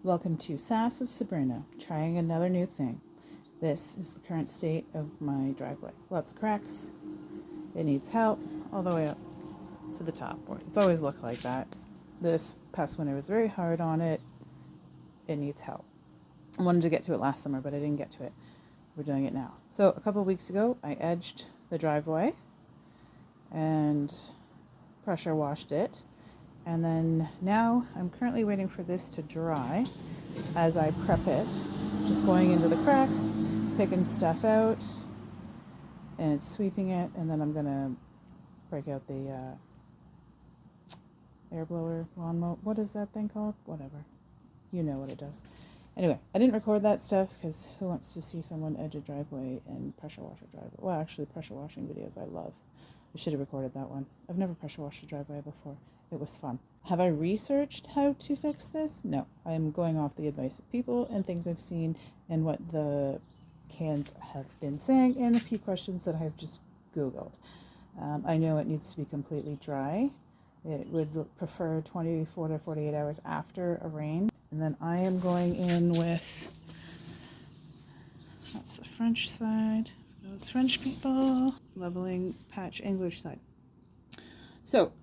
Welcome to Sass of Sabrina, trying another new thing. This is the current state of my driveway. Lots of cracks. It needs help all the way up to the top. It's always looked like that. This past winter was very hard on it. It needs help. I wanted to get to it last summer, but I didn't get to it. We're doing it now. So a couple of weeks ago, I edged the driveway and pressure washed it. And then now I'm currently waiting for this to dry as I prep it. Just going into the cracks, picking stuff out, and sweeping it. And then I'm going to break out the air blower, lawnmower. What is that thing called? Whatever. You know what it does. Anyway, I didn't record that stuff because who wants to see someone edge a driveway and pressure wash a driveway? Well, actually, pressure washing videos I love. I should have recorded that one. I've never pressure washed a driveway before. It was fun. Have I researched how to fix this? No. I'm going off the advice of people and things I've seen and what the cans have been saying and a few questions that I've just Googled. I know it needs to be completely dry. It would prefer 24 to 48 hours after a rain. And then I am going in with, that's the French side, those French people, leveling patch English side. So,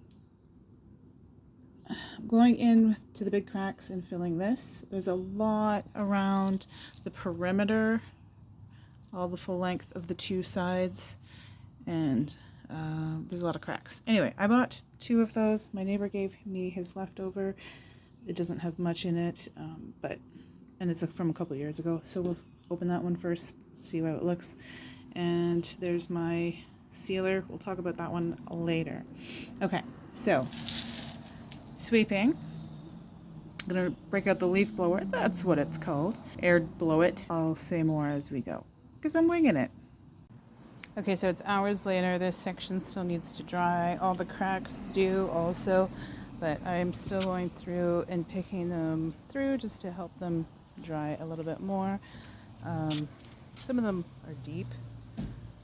I'm going in to the big cracks and filling this. There's a lot around the perimeter, all the full length of the two sides, and there's a lot of cracks. Anyway, I bought 2 of those. My neighbor gave me his leftover. It doesn't have much in it, and it's from a couple years ago. So we'll open that one first, see how it looks. And there's my sealer. We'll talk about that one later. Okay, so sweeping. I'm gonna break out the leaf blower. That's what it's called. Air blow it. I'll say more as we go because I'm winging it. Okay, so it's hours later. This section still needs to dry. All the cracks do also, but I'm still going through and picking them through just to help them dry a little bit more. Some of them are deep.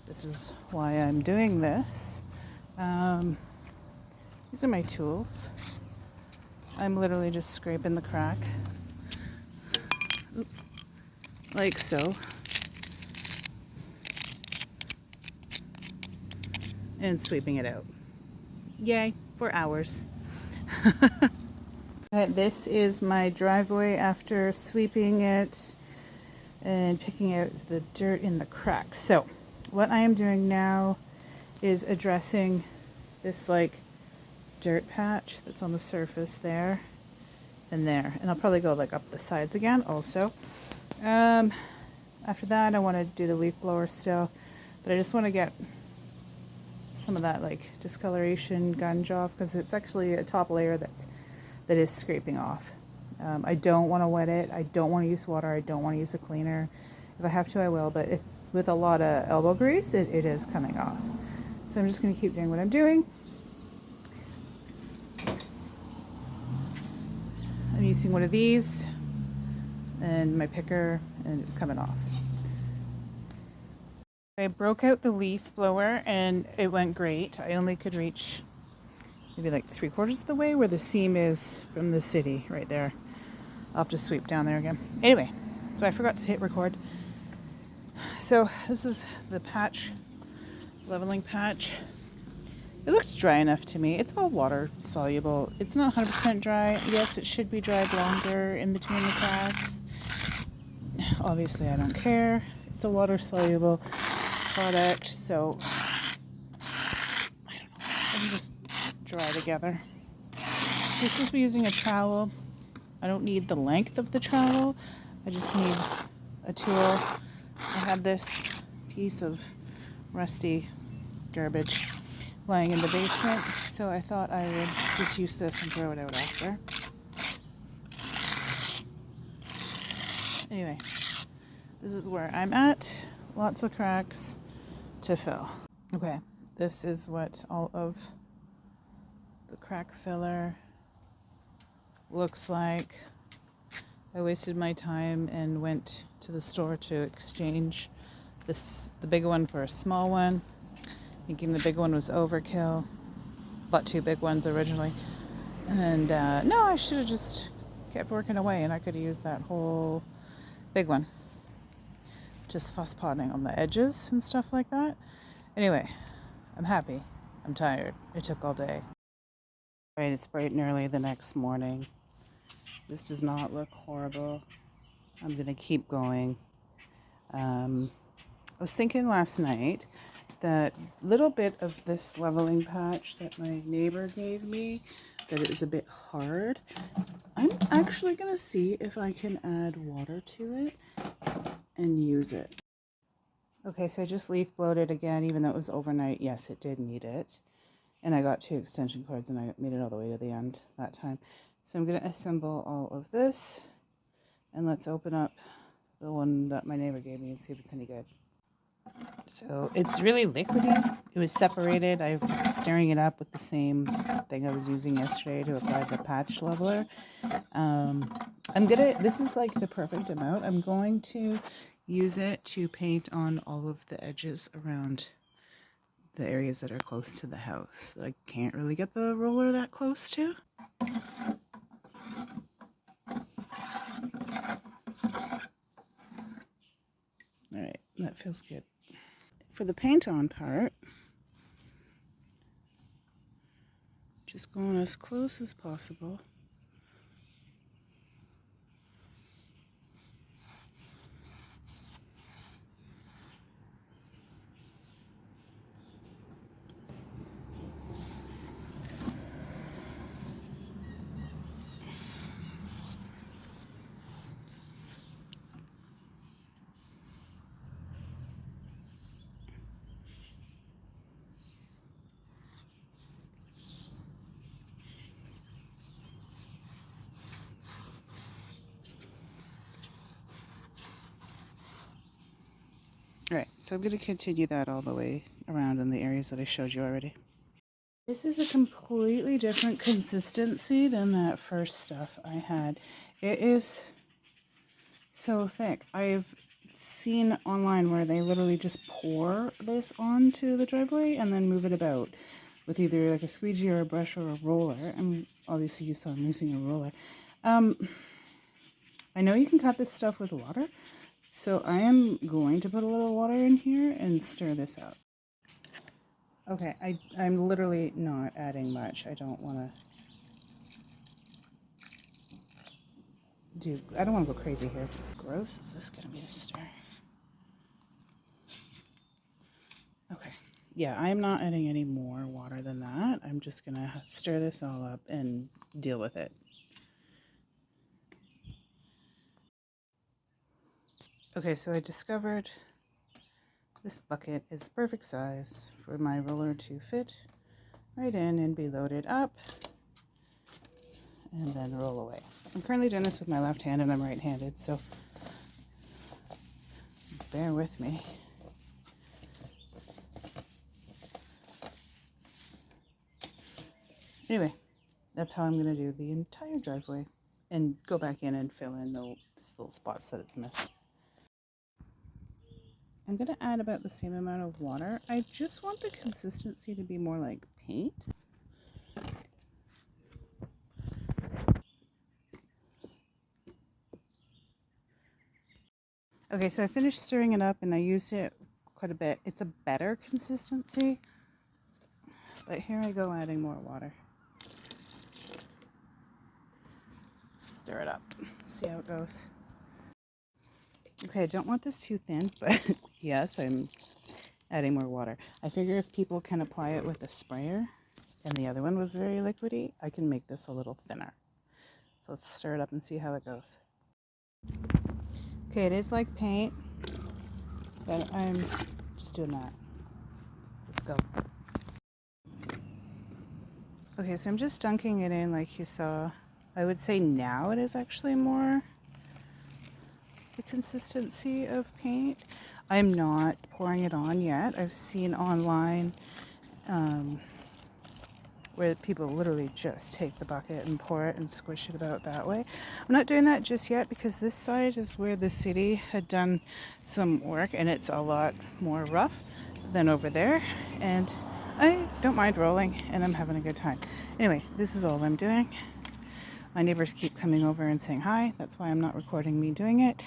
This is why I'm doing this. These are my tools. I'm literally just scraping the crack. Oops. Like so. And sweeping it out. Yay, for hours. This is my driveway after sweeping it and picking out the dirt in the cracks. So what I am doing now is addressing this like dirt patch that's on the surface there and there. And I'll probably go like up the sides again also. After that I want to do the leaf blower still, but I just want to get some of that like discoloration gunge off because it's actually a top layer that is scraping off. I don't want to wet it. I don't want to use water. I don't want to use a cleaner. If I have to, I will, but with a lot of elbow grease, it is coming off. So I'm just going to keep doing what I'm doing. I'm using one of these and my picker, and it's coming off. I broke out the leaf blower and it went great. I only could reach maybe like 3/4 of the way where the seam is from the city right there. I'll have to sweep down there again. Anyway, so I forgot to hit record. So this is the patch, leveling patch. It looked dry enough to me. It's all water soluble. It's not 100% dry. Yes, it should be dried longer in between the cracks. Obviously, I don't care. It's a water soluble product, so I don't know. Let me just dry together. You're supposed to be using a trowel. I don't need the length of the trowel. I just need a tool. I had this piece of rusty garbage lying in the basement, so I thought I would just use this and throw it out after. Anyway, this is where I'm at. Lots of cracks to fill. Okay, this is what all of the crack filler looks like. I wasted my time and went to the store to exchange the big one for a small one, thinking the big one was overkill. Bought 2 big ones originally. And no, I should have just kept working away, and I could have used that whole big one. Just fuss potting on the edges and stuff like that. Anyway, I'm happy. I'm tired. It took all day. Right, it's bright and early the next morning. This does not look horrible. I'm gonna keep going. I was thinking last night that little bit of this leveling patch that my neighbor gave me, that it is a bit hard. I'm actually gonna see if I can add water to it and use it. Okay, so I just leaf blowed it again, even though it was overnight. Yes, it did need it. And I got 2 extension cords and I made it all the way to the end that time. So I'm going to assemble all of this, and let's open up the one that my neighbor gave me and see if it's any good. So it's really liquidy. It was separated. I'm stirring it up with the same thing I was using yesterday to apply the patch leveler. This is like the perfect amount. I'm going to use it to paint on all of the edges around the areas that are close to the house that I can't really get the roller that close to. Alright, that feels good. For the paint on part, just going as close as possible. Alright, so I'm going to continue that all the way around in the areas that I showed you already. This is a completely different consistency than that first stuff I had. It is so thick. I've seen online where they literally just pour this onto the driveway and then move it about with either like a squeegee or a brush or a roller. And obviously you saw I'm using a roller. I know you can cut this stuff with water, so I am going to put a little water in here and stir this out. Okay, I'm literally not adding much. I don't want to go crazy here. Gross is this gonna be to stir? Okay, yeah, I'm not adding any more water than that. I'm just gonna stir this all up and deal with it. Okay, so I discovered this bucket is the perfect size for my roller to fit right in and be loaded up and then roll away. I'm currently doing this with my left hand and I'm right-handed, so bear with me. Anyway, that's how I'm going to do the entire driveway and go back in and fill in those little spots that it's missed. I'm going to add about the same amount of water. I just want the consistency to be more like paint. Okay, so I finished stirring it up and I used it quite a bit. It's a better consistency, but here I go adding more water. Stir it up, see how it goes. Okay, I don't want this too thin, but yes, I'm adding more water. I figure if people can apply it with a sprayer, and the other one was very liquidy, I can make this a little thinner. So let's stir it up and see how it goes. Okay, it is like paint, but I'm just doing that. Let's go. Okay, so I'm just dunking it in like you saw. I would say now it is actually more the consistency of paint. I'm not pouring it on yet. I've seen online where people literally just take the bucket and pour it and squish it about that way. I'm not doing that just yet because this side is where the city had done some work and it's a lot more rough than over there, and I don't mind rolling and I'm having a good time. Anyway, this is all I'm doing. My neighbors keep coming over and saying hi. That's why I'm not recording me doing it.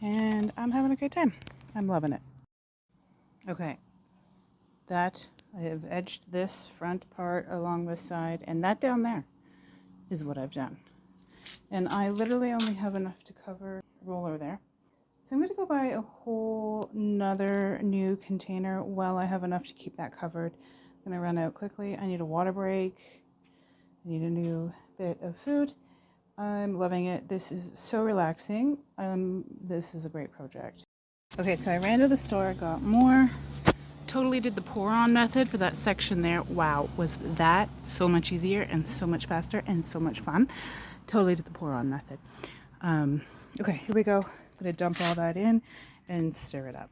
And I'm having a great time. I'm loving it. Okay. That, I have edged this front part along this side, and that down there is what I've done. And I literally only have enough to cover the roller there. So I'm going to go buy a whole nother new container while I have enough to keep that covered. I'm going to run out quickly. I need a water break. I need a new bit of food. I'm loving it. This is so relaxing. This is a great project. Okay, so I ran to the store, got more. Totally did the pour on method for that section there. Wow, was that so much easier and so much faster and so much fun. Totally did the pour on method. Okay, here we go. I'm gonna dump all that in and stir it up.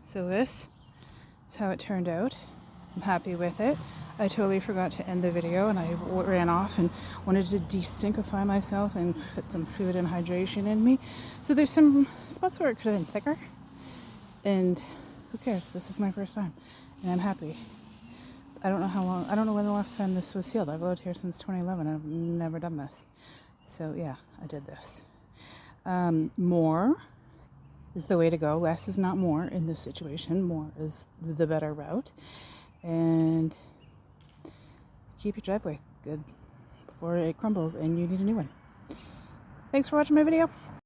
So this is how it turned out. I'm happy with it. I totally forgot to end the video and I ran off and wanted to de-stinkify myself and put some food and hydration in me. So there's some spots where it could have been thicker, and who cares? This is my first time and I'm happy. I don't know how long, I don't know when the last time this was sealed. I've lived here since 2011 and I've never done this. So yeah, I did this. More is the way to go. Less is not more in this situation. More is the better route. And keep your driveway good before it crumbles and you need a new one. Thanks for watching my video.